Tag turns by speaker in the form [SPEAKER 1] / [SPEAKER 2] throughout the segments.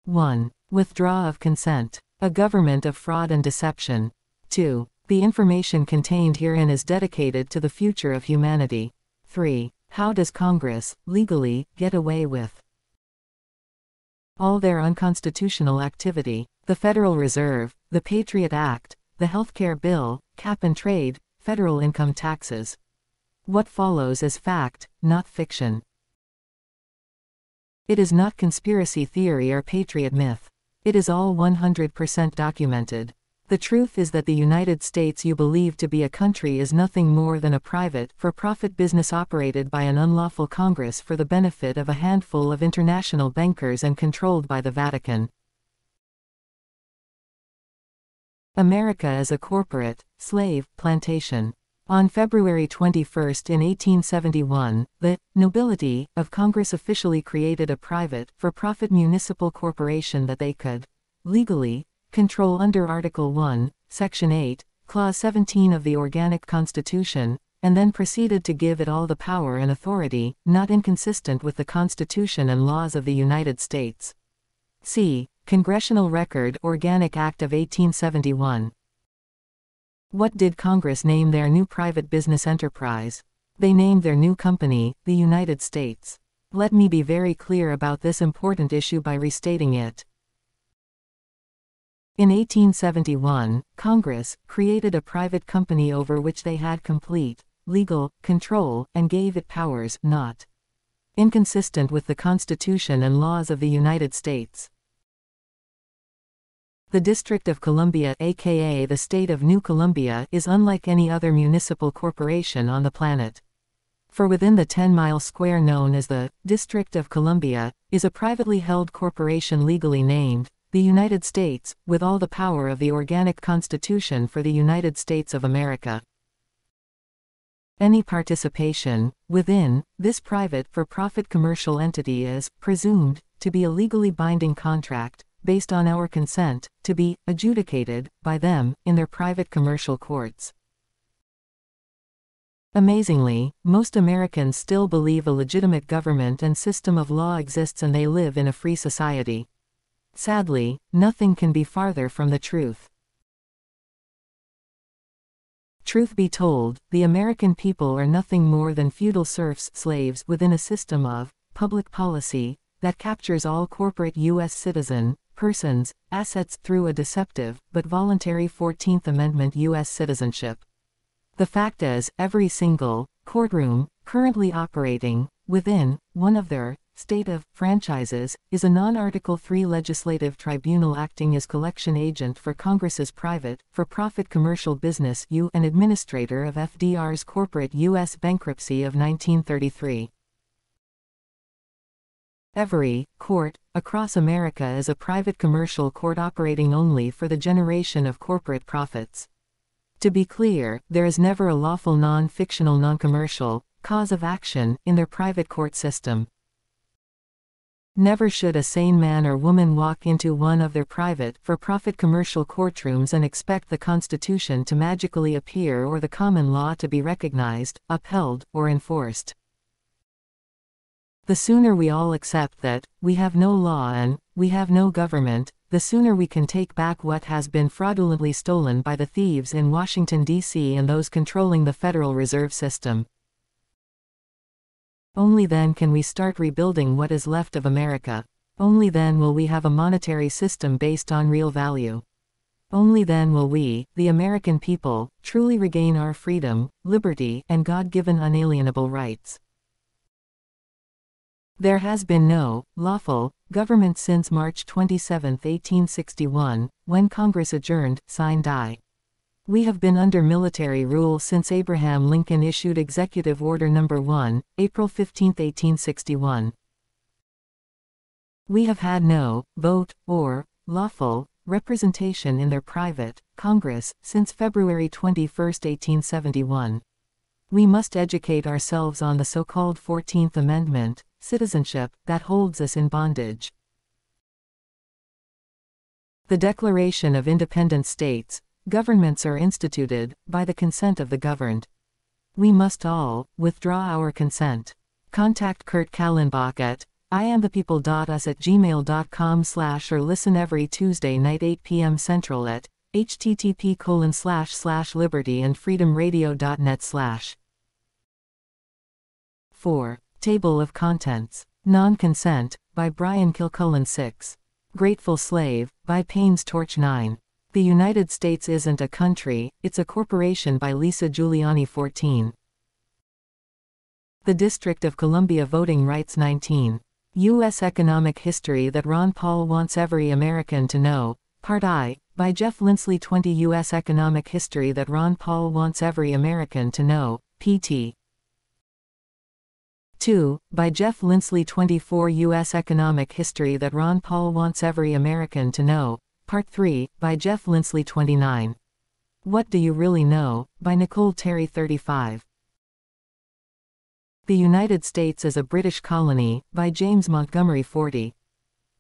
[SPEAKER 1] 1. Withdrawal of consent. A government of fraud and deception. 2. The information contained herein is dedicated to the future of humanity. 3. How does Congress, legally, get away with all their unconstitutional activity? The Federal Reserve, the Patriot Act, the Healthcare Bill, cap and trade, federal income taxes. What follows is fact, not fiction. It is not conspiracy theory or patriot myth. It is all 100% documented. The truth is that the United States you believe to be a country is nothing more than a private, for-profit business operated by an unlawful Congress for the benefit of a handful of international bankers and controlled by the Vatican. America is a corporate, slave, plantation. On February 21 in 1871, the nobility of Congress officially created a private, for-profit municipal corporation that they could, legally, control under Article 1, Section 8, Clause 17 of the Organic Constitution, and then proceeded to give it all the power and authority, not inconsistent with the Constitution and laws of the United States. See Congressional Record, Organic Act of 1871. What did Congress name their new private business enterprise? They named their new company, the United States. Let me be very clear about this important issue by restating it. In 1871, Congress created a private company over which they had complete, legal, control, and gave it powers not inconsistent with the Constitution and laws of the United States. The District of Columbia, aka the State of New Columbia, is unlike any other municipal corporation on the planet. For within the 10-mile square known as the District of Columbia, is a privately held corporation legally named the United States, with all the power of the Organic Constitution for the United States of America. Any participation within this private for-profit commercial entity is presumed to be a legally binding contract, based on our consent, to be adjudicated by them in their private commercial courts. Amazingly, most Americans still believe a legitimate government and system of law exists and they live in a free society. Sadly, nothing can be farther from the truth. Truth be told, the American people are nothing more than feudal serfs, slaves within a system of public policy that captures all corporate U.S. persons, assets through a deceptive but voluntary 14th Amendment U.S. citizenship. The fact is, every single courtroom currently operating within one of their state of franchises is a non-Article 3 legislative tribunal acting as collection agent for Congress's private, for-profit commercial business and administrator of FDR's corporate U.S. bankruptcy of 1933. Every court across America is a private commercial court operating only for the generation of corporate profits. To be clear, there is never a lawful non-fictional non-commercial cause of action in their private court system. Never should a sane man or woman walk into one of their private, for-profit commercial courtrooms and expect the Constitution to magically appear or the common law to be recognized, upheld, or enforced. The sooner we all accept that we have no law and we have no government, the sooner we can take back what has been fraudulently stolen by the thieves in Washington, D.C. and those controlling the Federal Reserve System. Only then can we start rebuilding what is left of America. Only then will we have a monetary system based on real value. Only then will we, the American people, truly regain our freedom, liberty, and God-given unalienable rights. There has been no lawful government since March 27, 1861, when Congress adjourned, sine die. We have been under military rule since Abraham Lincoln issued Executive Order No. 1, April 15, 1861. We have had no vote or lawful representation in their private Congress since February 21, 1871. We must educate ourselves on the so-called 14th Amendment citizenship that holds us in bondage. The Declaration of Independent States, governments are instituted by the consent of the governed. We must all withdraw our consent. Contact Kurt Kallenbach at iamthepeople.us@gmail.com/ or listen every Tuesday night 8 p.m. Central at http://libertyandfreedomradio.net/. 4. Table of Contents. Non-Consent, by Brian Kilcullen. 6. Grateful Slave, by Payne's Torch. 9. The United States Isn't a Country, It's a Corporation, by Lisa Giuliani. 14. The District of Columbia Voting Rights. 19. U.S. Economic History That Ron Paul Wants Every American to Know, Part I, by Jeff Linsley. 20. U.S. Economic History That Ron Paul Wants Every American to Know, pt. 2, by Jeff Linsley. 24. U.S. Economic History That Ron Paul Wants Every American to Know, Part 3, by Jeff Linsley. 29. What Do You Really Know, by Nicole Terry. 35. The United States as a British Colony, by James Montgomery. 40.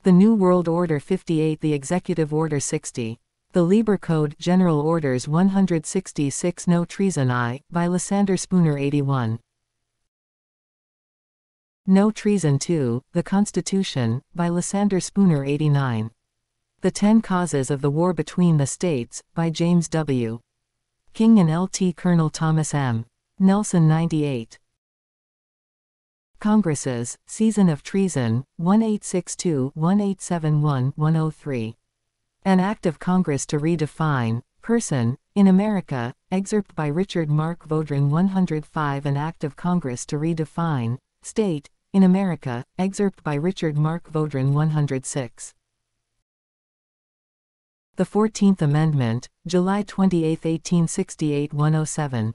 [SPEAKER 1] The New World Order. 58. The Executive Order. 60. The Lieber Code, General Orders 166. No Treason I, by Lysander Spooner. 81. No Treason II, The Constitution, by Lysander Spooner. 89. The 10 Causes of the War Between the States, by James W. King and Lt. Colonel Thomas M. Nelson. 98. Congresses, Season of Treason, 1862-1871-103. An Act of Congress to Redefine, Person, in America, excerpt by Richard Mark Vaudrin. 105. An Act of Congress to Redefine, State, in America, excerpt by Richard Mark Vaudrin. 106. The 14th Amendment, July 28, 1868. 107.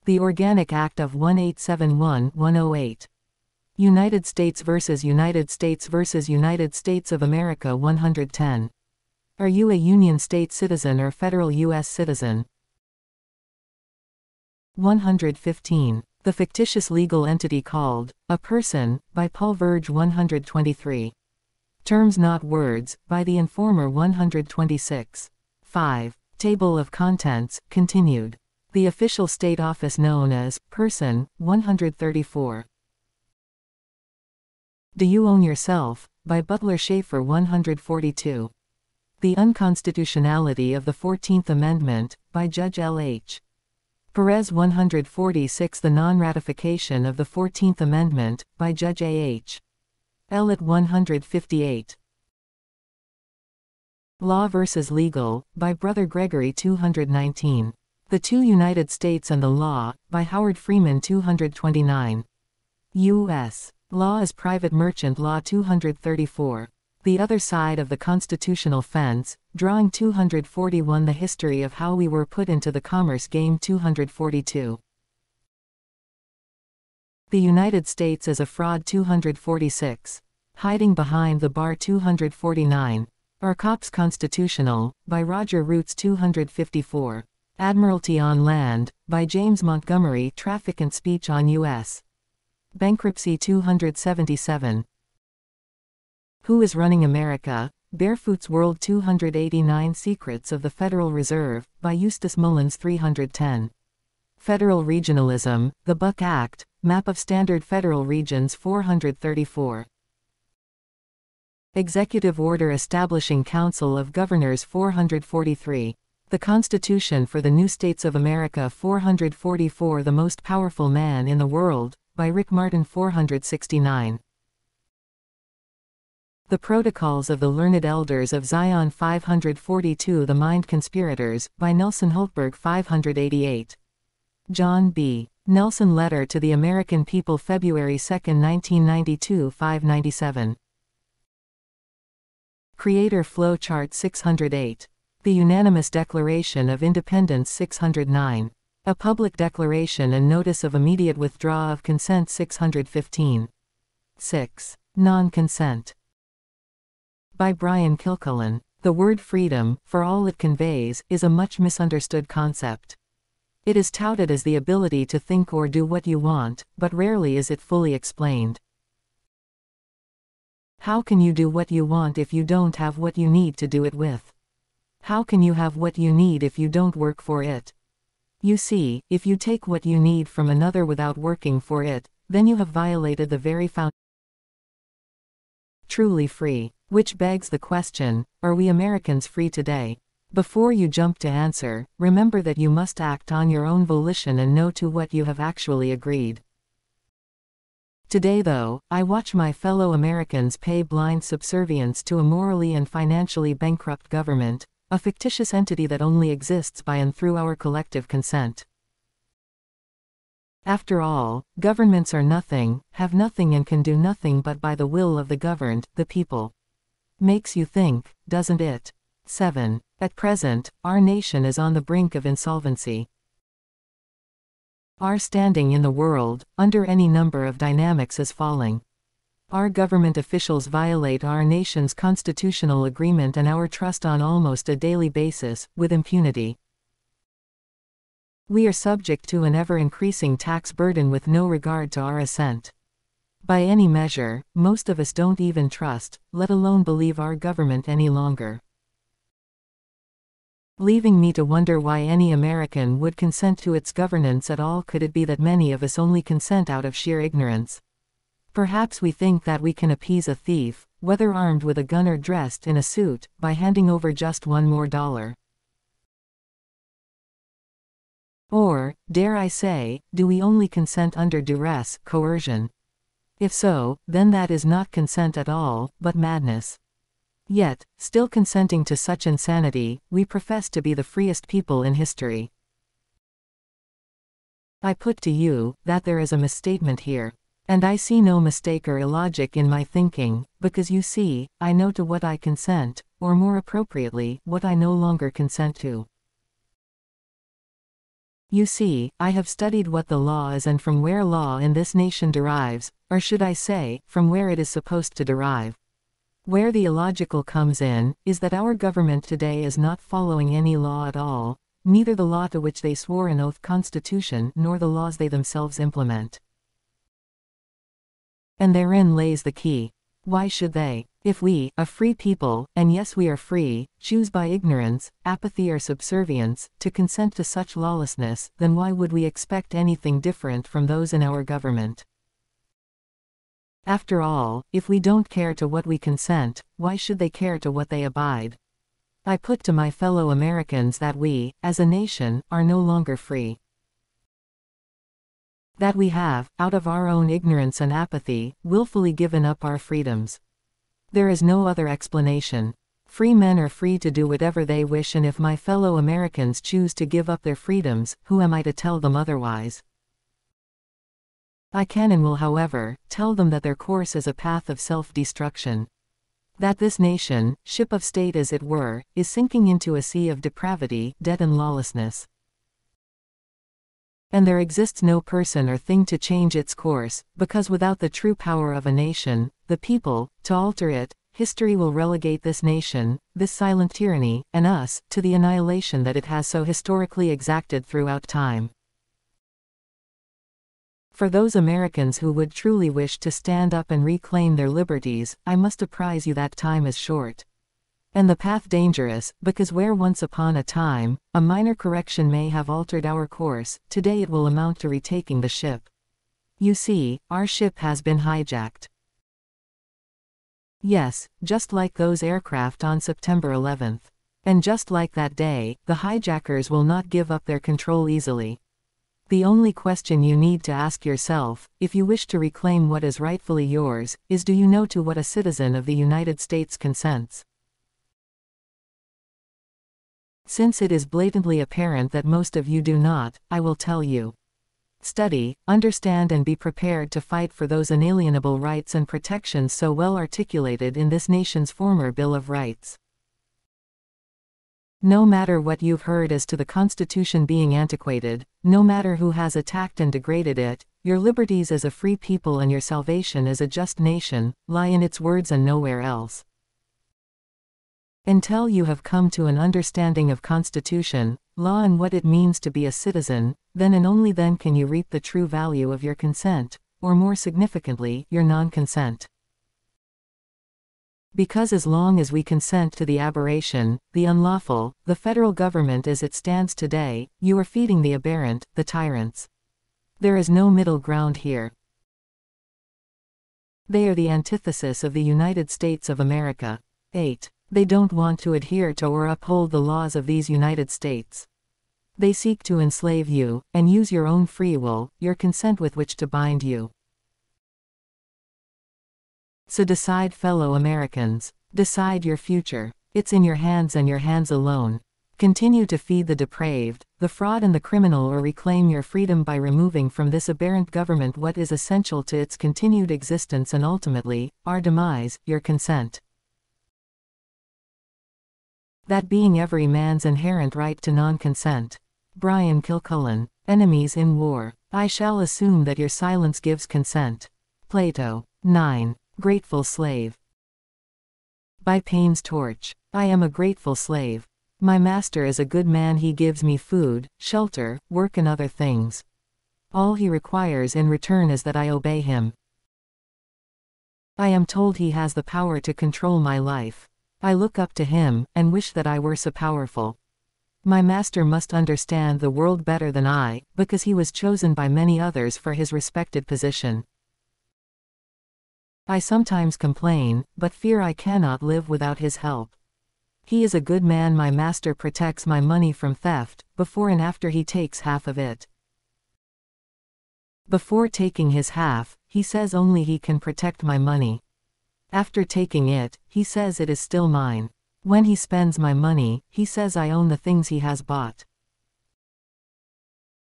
[SPEAKER 1] The Organic Act of 1871. 108. United States vs. United States vs. United States of America. 110. Are you a Union State citizen or federal U.S. citizen? 115. The Fictitious Legal Entity Called a Person, by Paul Verge. 123. Terms Not Words, by The Informer. 126. 5. Table of Contents, continued. The official state office known as Person. 134. Do You Own Yourself, by Butler Schaefer. 142. The Unconstitutionality of the 14th Amendment, by Judge L. H. Perez. 146. The Non-Ratification of the 14th Amendment, by Judge A. H. Ellett. 158. Law vs. Legal, by Brother Gregory. 219. The Two United States and the Law, by Howard Freeman. 229. U.S. Law as Private Merchant Law. 234. The Other Side of the Constitutional Fence, Drawing. 241. The History of How We Were Put into the Commerce Game. 242. The United States as a Fraud. 246. Hiding Behind the Bar. 249. Are Cops Constitutional, by Roger Roots. 254. Admiralty on Land, by James Montgomery. Traffic and Speech on U.S. Bankruptcy. 277. Who is Running America? Barefoot's World. 289. Secrets of the Federal Reserve, by Eustace Mullins. 310. Federal Regionalism, the Buck Act, Map of Standard Federal Regions. 434. Executive Order Establishing Council of Governors. 443. The Constitution for the New States of America. 444. The Most Powerful Man in the World, by Rick Martin. 469. The Protocols of the Learned Elders of Zion. 542. The Mind Conspirators, by Nelson Hultberg. 588. John B. Nelson Letter to the American People. February 2, 1992. 597. Creator Flow Chart. 608. The Unanimous Declaration of Independence. 609. A Public Declaration and Notice of Immediate Withdrawal of Consent. 615. 6. Non-Consent. By Brian Kilcullen. The word freedom, for all it conveys, is a much misunderstood concept. It is touted as the ability to think or do what you want, but rarely is it fully explained. How can you do what you want if you don't have what you need to do it with? How can you have what you need if you don't work for it? You see, if you take what you need from another without working for it, then you have violated the very foundation truly free? Which begs the question, are we Americans free today? Before you jump to answer, remember that you must act on your own volition and know to what you have actually agreed. Today though, I watch my fellow Americans pay blind subservience to a morally and financially bankrupt government, a fictitious entity that only exists by and through our collective consent. After all, governments are nothing, have nothing and can do nothing but by the will of the governed, the people. Makes you think, doesn't it? 7. At present, our nation is on the brink of insolvency. Our standing in the world, under any number of dynamics, is falling. Our government officials violate our nation's constitutional agreement and our trust on almost a daily basis, with impunity. We are subject to an ever-increasing tax burden with no regard to our assent. By any measure, most of us don't even trust, let alone believe our government any longer. Leaving me to wonder why any American would consent to its governance at all. Could it be that many of us only consent out of sheer ignorance? Perhaps we think that we can appease a thief, whether armed with a gun or dressed in a suit, by handing over just $1 more. Or, dare I say, do we only consent under duress, coercion? If so, then that is not consent at all, but madness. Yet, still consenting to such insanity, we profess to be the freest people in history. I put to you, that there is a misstatement here. And I see no mistake or illogic in my thinking, because you see, I know to what I consent, or more appropriately, what I no longer consent to. You see, I have studied what the law is and from where law in this nation derives, or should I say, from where it is supposed to derive. Where the illogical comes in, is that our government today is not following any law at all, neither the law to which they swore an oath Constitution nor the laws they themselves implement. And therein lays the key. Why should they? If we, a free people, and yes we are free, choose by ignorance, apathy or subservience, to consent to such lawlessness, then why would we expect anything different from those in our government? After all, if we don't care to what we consent, why should they care to what they abide? I put to my fellow Americans that we, as a nation, are no longer free. That we have, out of our own ignorance and apathy, willfully given up our freedoms. There is no other explanation. Free men are free to do whatever they wish, and if my fellow Americans choose to give up their freedoms, who am I to tell them otherwise? I can and will, however, tell them that their course is a path of self-destruction. That this nation, ship of state as it were, is sinking into a sea of depravity, debt and lawlessness. And there exists no person or thing to change its course, because without the true power of a nation, the people, to alter it, history will relegate this nation, this silent tyranny, and us, to the annihilation that it has so historically exacted throughout time. For those Americans who would truly wish to stand up and reclaim their liberties, I must apprise you that time is short. And the path dangerous, because where once upon a time, a minor correction may have altered our course, today it will amount to retaking the ship. You see, our ship has been hijacked. Yes, just like those aircraft on September 11th. And just like that day, the hijackers will not give up their control easily. The only question you need to ask yourself, if you wish to reclaim what is rightfully yours, is do you know to what a citizen of the United States consents? Since it is blatantly apparent that most of you do not, I will tell you. Study, understand and be prepared to fight for those inalienable rights and protections so well articulated in this nation's former Bill of Rights. No matter what you've heard as to the Constitution being antiquated, no matter who has attacked and degraded it, your liberties as a free people and your salvation as a just nation, lie in its words and nowhere else. Until you have come to an understanding of Constitution, law and what it means to be a citizen, then and only then can you reap the true value of your consent, or more significantly, your non-consent. Because as long as we consent to the aberration, the unlawful, the federal government as it stands today, you are feeding the aberrant, the tyrants. There is no middle ground here. They are the antithesis of the United States of America. 8. They don't want to adhere to or uphold the laws of these United States. They seek to enslave you, and use your own free will, your consent with which to bind you. So decide, fellow Americans. Decide your future. It's in your hands and your hands alone. Continue to feed the depraved, the fraud and the criminal, or reclaim your freedom by removing from this aberrant government what is essential to its continued existence and ultimately, our demise, your consent. That being every man's inherent right to non-consent. Brian Kilcullen. Enemies in War. I shall assume that your silence gives consent. Plato. 9. Grateful Slave. By Paine's torch. I am a grateful slave. My master is a good man, he gives me food, shelter, work and other things. All he requires in return is that I obey him. I am told he has the power to control my life. I look up to him, and wish that I were so powerful. My master must understand the world better than I, because he was chosen by many others for his respected position. I sometimes complain, but fear I cannot live without his help. He is a good man, my master protects my money from theft, before and after he takes half of it. Before taking his half, he says only he can protect my money. After taking it, he says it is still mine. When he spends my money, he says I own the things he has bought.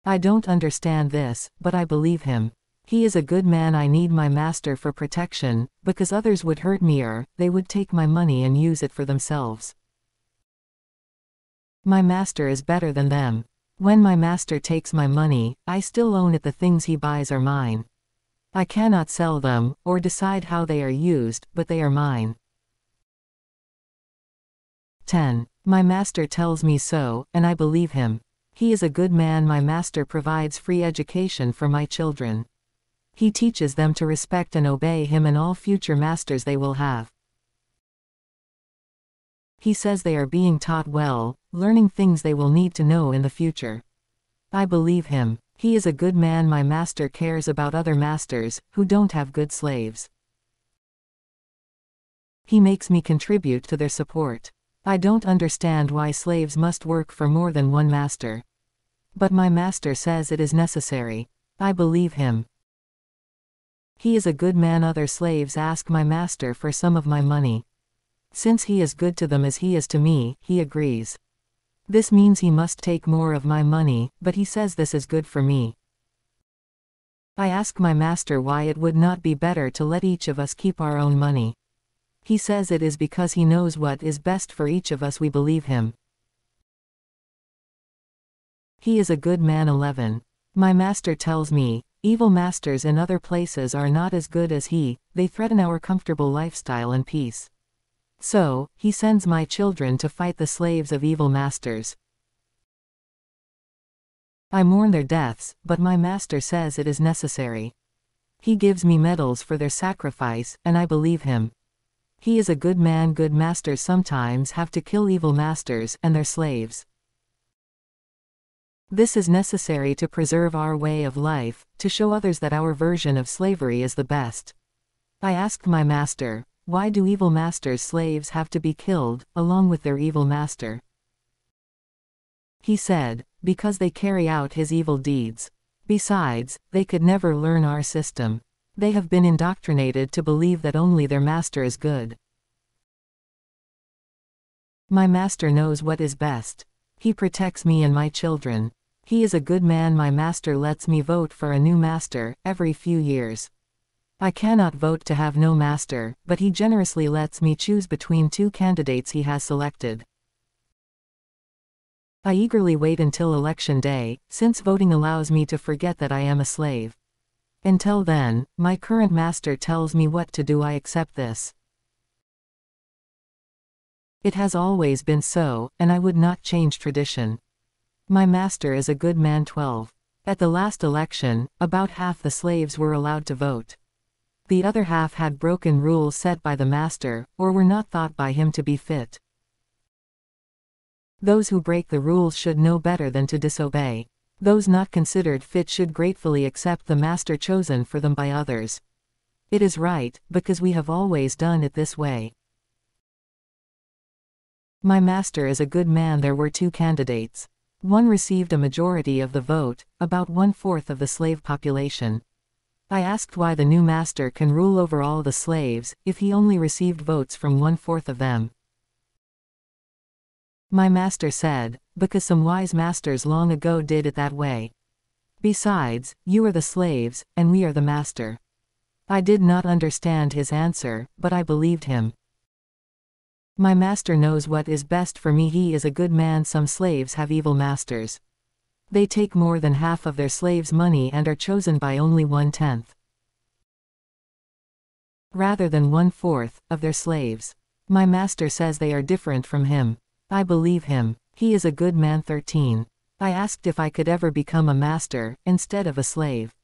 [SPEAKER 1] I don't understand this, but I believe him. He is a good man. I need my master for protection, because others would hurt me or they would take my money and use it for themselves. My master is better than them. When my master takes my money, I still own it. The things he buys are mine. I cannot sell them, or decide how they are used, but they are mine. 10. My master tells me so, and I believe him. He is a good man. My master provides free education for my children. He teaches them to respect and obey him and all future masters they will have. He says they are being taught well, learning things they will need to know in the future. I believe him. He is a good man. My master cares about other masters, who don't have good slaves. He makes me contribute to their support. I don't understand why slaves must work for more than one master. But my master says it is necessary. I believe him. He is a good man. Other slaves ask my master for some of my money. Since he is good to them as he is to me, he agrees. This means he must take more of my money, but he says this is good for me. I ask my master why it would not be better to let each of us keep our own money. He says it is because he knows what is best for each of us. We believe him. He is a good man. 11. My master tells me, evil masters in other places are not as good as he, they threaten our comfortable lifestyle and peace. So, he sends my children to fight the slaves of evil masters. I mourn their deaths, but my master says it is necessary. He gives me medals for their sacrifice, and I believe him. He is a good man. Good masters sometimes have to kill evil masters and their slaves. This is necessary to preserve our way of life, to show others that our version of slavery is the best. I asked my master, why do evil masters' slaves have to be killed, along with their evil master? He said, because they carry out his evil deeds. Besides, they could never learn our system. They have been indoctrinated to believe that only their master is good. My master knows what is best. He protects me and my children. He is a good man. My master lets me vote for a new master every few years. I cannot vote to have no master, but he generously lets me choose between two candidates he has selected. I eagerly wait until election day, since voting allows me to forget that I am a slave. Until then, my current master tells me what to do. I accept this. It has always been so, and I would not change tradition. My master is a good man. 12. At the last election, about half the slaves were allowed to vote. The other half had broken rules set by the master, or were not thought by him to be fit. Those who break the rules should know better than to disobey. Those not considered fit should gratefully accept the master chosen for them by others. It is right, because we have always done it this way. My master is a good man. There were two candidates. One received a majority of the vote, about 1/4 of the slave population. I asked why the new master can rule over all the slaves, if he only received votes from 1/4 of them. My master said, because some wise masters long ago did it that way. Besides, you are the slaves, and we are the master. I did not understand his answer, but I believed him. My master knows what is best for me. He is a good man. Some slaves have evil masters. They take more than half of their slaves' money and are chosen by only 1/10, rather than 1/4, of their slaves. My master says they are different from him. I believe him. He is a good man. 13. I asked if I could ever become a master, instead of a slave.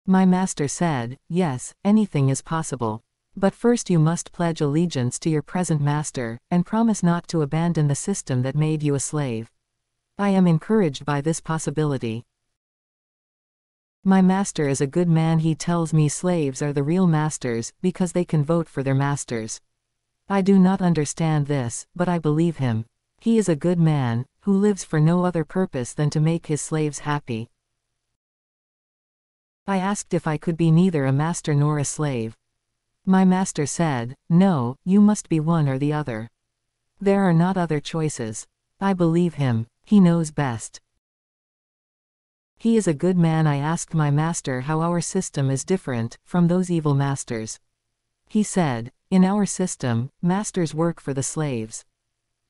[SPEAKER 1] My master said, yes, anything is possible. But first you must pledge allegiance to your present master, and promise not to abandon the system that made you a slave. I am encouraged by this possibility. My master is a good man. He tells me slaves are the real masters, because they can vote for their masters. I do not understand this, but I believe him. He is a good man, who lives for no other purpose than to make his slaves happy. I asked if I could be neither a master nor a slave. My master said, no, you must be one or the other. There are not other choices. I believe him. He knows best. He is a good man. I asked my master how our system is different from those evil masters. He said, in our system, masters work for the slaves.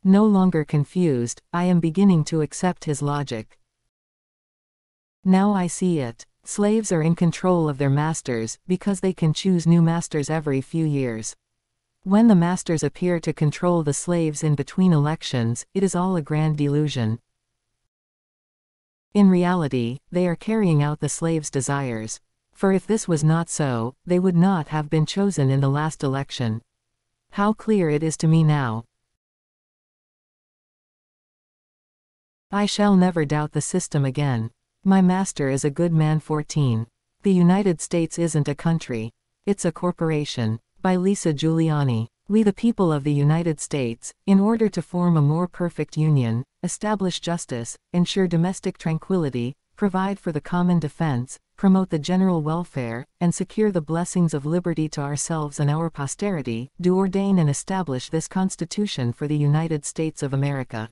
[SPEAKER 1] No longer confused, I am beginning to accept his logic. Now I see it. Slaves are in control of their masters, because they can choose new masters every few years. When the masters appear to control the slaves in between elections, it is all a grand delusion. In reality, they are carrying out the slaves' desires. For if this was not so, they would not have been chosen in the last election. How clear it is to me now. I shall never doubt the system again. My master is a good man. 14. The United States isn't a country. It's a corporation. By Lisa Giuliani. We the people of the United States, in order to form a more perfect union, establish justice, ensure domestic tranquility, provide for the common defense, promote the general welfare, and secure the blessings of liberty to ourselves and our posterity, do ordain and establish this Constitution for the United States of America.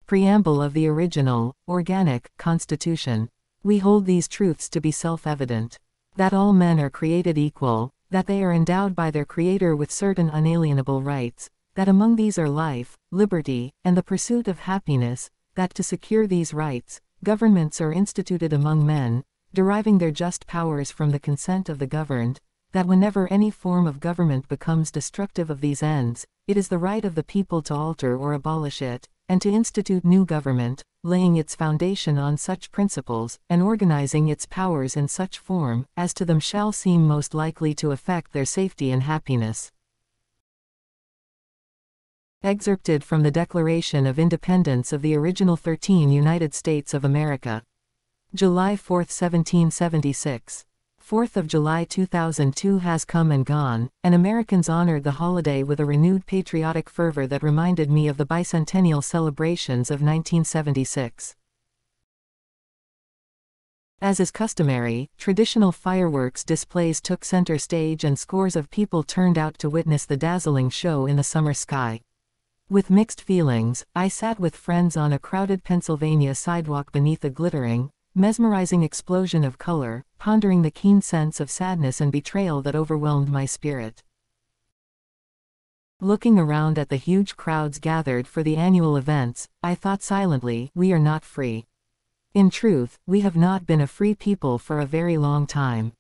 [SPEAKER 1] Preamble of the original, organic, Constitution. We hold these truths to be self-evident. That all men are created equal, that they are endowed by their Creator with certain unalienable rights, that among these are life, liberty, and the pursuit of happiness, that to secure these rights, governments are instituted among men, deriving their just powers from the consent of the governed, that whenever any form of government becomes destructive of these ends, it is the right of the people to alter or abolish it, and to institute new government, laying its foundation on such principles, and organizing its powers in such form, as to them shall seem most likely to affect their safety and happiness. Excerpted from the Declaration of Independence of the original 13 United States of America. July 4, 1776. 4th of July 2002 has come and gone, and Americans honored the holiday with a renewed patriotic fervor that reminded me of the bicentennial celebrations of 1976. As is customary, traditional fireworks displays took center stage and scores of people turned out to witness the dazzling show in the summer sky. With mixed feelings, I sat with friends on a crowded Pennsylvania sidewalk beneath a glittering, mesmerizing explosion of color, pondering the keen sense of sadness and betrayal that overwhelmed my spirit. Looking around at the huge crowds gathered for the annual events, I thought silently, we are not free. In truth, we have not been a free people for a very long time.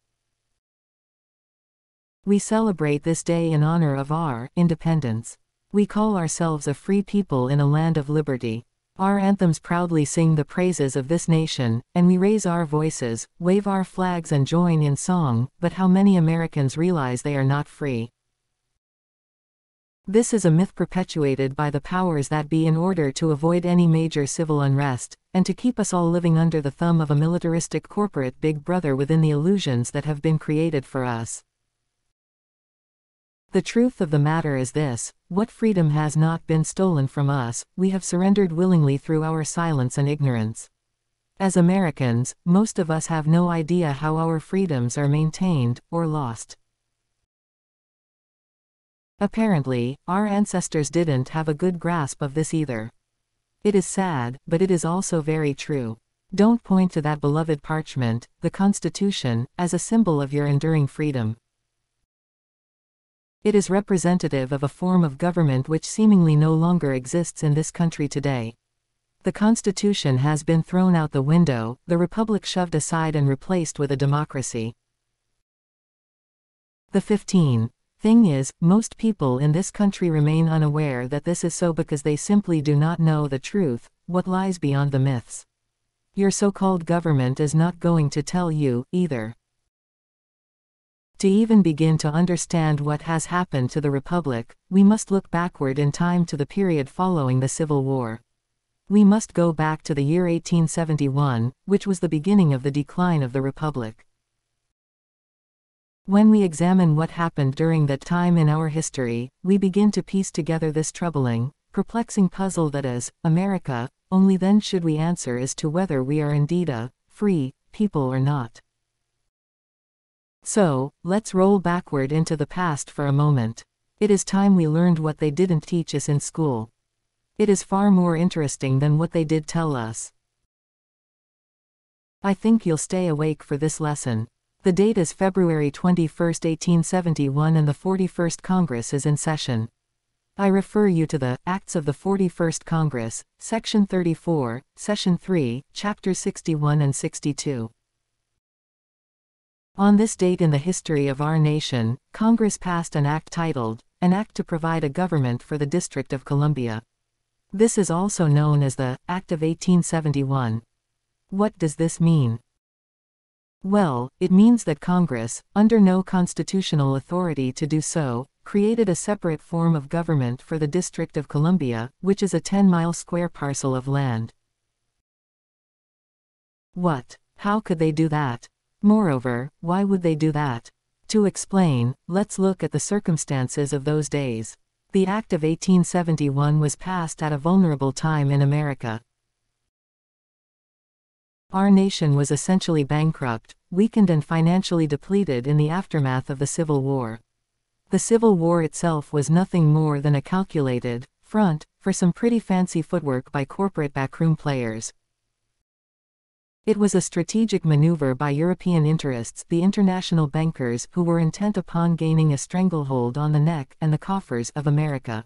[SPEAKER 1] We celebrate this day in honor of our independence. We call ourselves a free people in a land of liberty. Our anthems proudly sing the praises of this nation, and we raise our voices, wave our flags and join in song, but how many Americans realize they are not free? This is a myth perpetuated by the powers that be in order to avoid any major civil unrest, and to keep us all living under the thumb of a militaristic corporate big brother within the illusions that have been created for us. The truth of the matter is this: what freedom has not been stolen from us, we have surrendered willingly through our silence and ignorance. As Americans, most of us have no idea how our freedoms are maintained, or lost. Apparently, our ancestors didn't have a good grasp of this either. It is sad, but it is also very true. Don't point to that beloved parchment, the Constitution, as a symbol of your enduring freedom. It is representative of a form of government which seemingly no longer exists in this country today. The Constitution has been thrown out the window, the Republic shoved aside and replaced with a democracy. The 15th thing is, most people in this country remain unaware that this is so because they simply do not know the truth, what lies beyond the myths. Your so-called government is not going to tell you, either. To even begin to understand what has happened to the Republic, we must look backward in time to the period following the Civil War. We must go back to the year 1871, which was the beginning of the decline of the Republic. When we examine what happened during that time in our history, we begin to piece together this troubling, perplexing puzzle that is, America. Only then should we answer as to whether we are indeed a free people or not. So, let's roll backward into the past for a moment. It is time we learned what they didn't teach us in school. It is far more interesting than what they did tell us. I think you'll stay awake for this lesson. The date is February 21, 1871, and the 41st Congress is in session. I refer you to the Acts of the 41st Congress, Section 34, Session 3, Chapters 61 and 62. On this date in the history of our nation, Congress passed an act titled, An Act to Provide a Government for the District of Columbia. This is also known as the Act of 1871. What does this mean? Well, it means that Congress, under no constitutional authority to do so, created a separate form of government for the District of Columbia, which is a 10-mile square parcel of land. What? How could they do that? Moreover, why would they do that? To explain, let's look at the circumstances of those days. The Act of 1871 was passed at a vulnerable time in America. Our nation was essentially bankrupt, weakened and financially depleted in the aftermath of the Civil War. The Civil War itself was nothing more than a calculated front for some pretty fancy footwork by corporate backroom players. It was a strategic maneuver by European interests, the international bankers who were intent upon gaining a stranglehold on the neck and the coffers of America.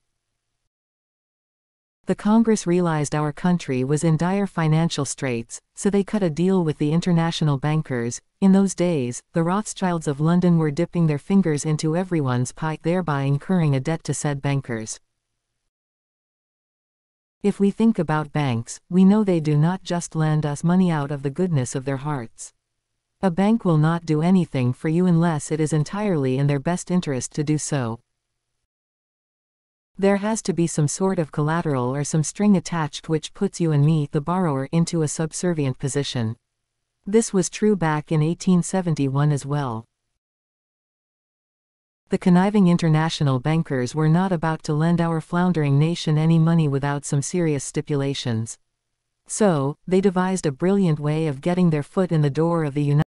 [SPEAKER 1] The Congress realized our country was in dire financial straits, so they cut a deal with the international bankers. In those days, the Rothschilds of London were dipping their fingers into everyone's pie, thereby incurring a debt to said bankers. If we think about banks, we know they do not just lend us money out of the goodness of their hearts. A bank will not do anything for you unless it is entirely in their best interest to do so. There has to be some sort of collateral or some string attached which puts you and me, the borrower, into a subservient position. This was true back in 1871 as well. The conniving international bankers were not about to lend our floundering nation any money without some serious stipulations. So, they devised a brilliant way of getting their foot in the door of the United